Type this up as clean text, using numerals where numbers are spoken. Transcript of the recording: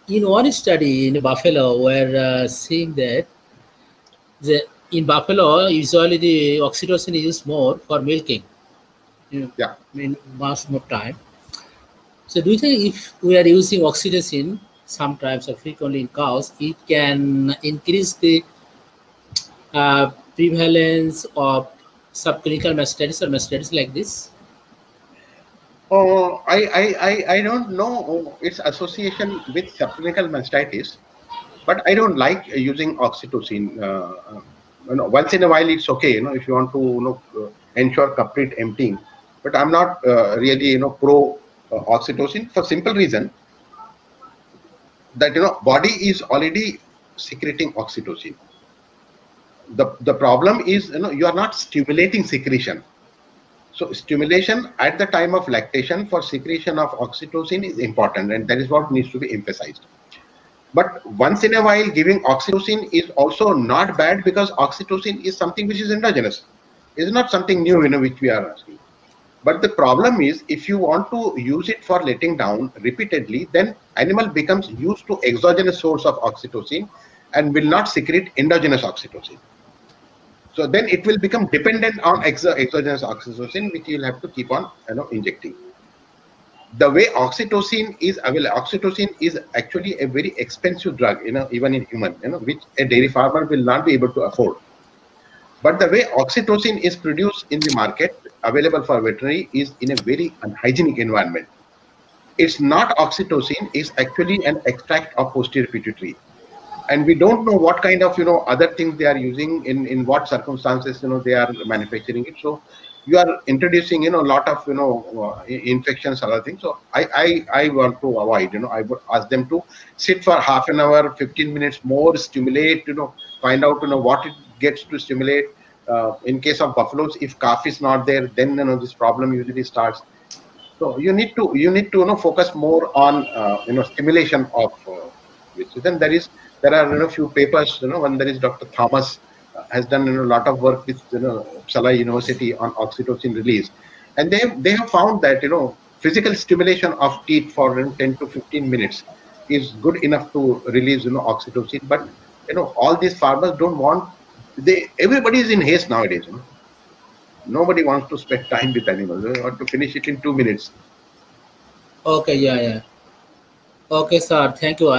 in one study in Buffalo, we're seeing that in Buffalo, usually the oxytocin is used more for milking, Yeah. in much more time. So do you think if we are using oxytocin sometimes or frequently in cows, it can increase the prevalence of subclinical mastitis or mastitis like this? Oh, I don't know its association with subclinical mastitis, but I don't like using oxytocin. Once in a while it's okay, if you want to, ensure complete emptying. But I'm not really, pro oxytocin for simple reason that body is already secreting oxytocin. The problem is you are not stimulating secretion. So stimulation at the time of lactation for secretion of oxytocin is important, and that is what needs to be emphasized. But once in a while giving oxytocin is also not bad, because oxytocin is something which is endogenous. It's not something new, which we are asking. But the problem is, if you want to use it for letting down repeatedly, then animal becomes used to exogenous source of oxytocin and will not secrete endogenous oxytocin. So then it will become dependent on exogenous oxytocin, which you'll have to keep on injecting. The way oxytocin is available, oxytocin is actually a very expensive drug, even in human, which a dairy farmer will not be able to afford. But the way oxytocin is produced in the market, available for veterinary, is in a very unhygienic environment. It's not oxytocin, it's actually an extract of posterior pituitary. And we don't know what kind of other things they are using, in what circumstances they are manufacturing it. So you are introducing a lot of infections, other things. So I want to avoid. I would ask them to sit for half an hour, 15 minutes more, stimulate, find out what it gets to stimulate. In case of buffaloes, if calf is not there, then this problem usually starts. So you need to focus more on stimulation of which. Then there are few papers. One, there is Dr. Thomas has done a lot of work with Uppsala University on oxytocin release, and they have found that physical stimulation of teeth for 10 to 15 minutes is good enough to release oxytocin. But all these farmers don't want. Everybody is in haste nowadays. Nobody wants to spend time with animals. They want to finish it in 2 minutes. Okay, yeah, yeah. Okay, sir. Thank you.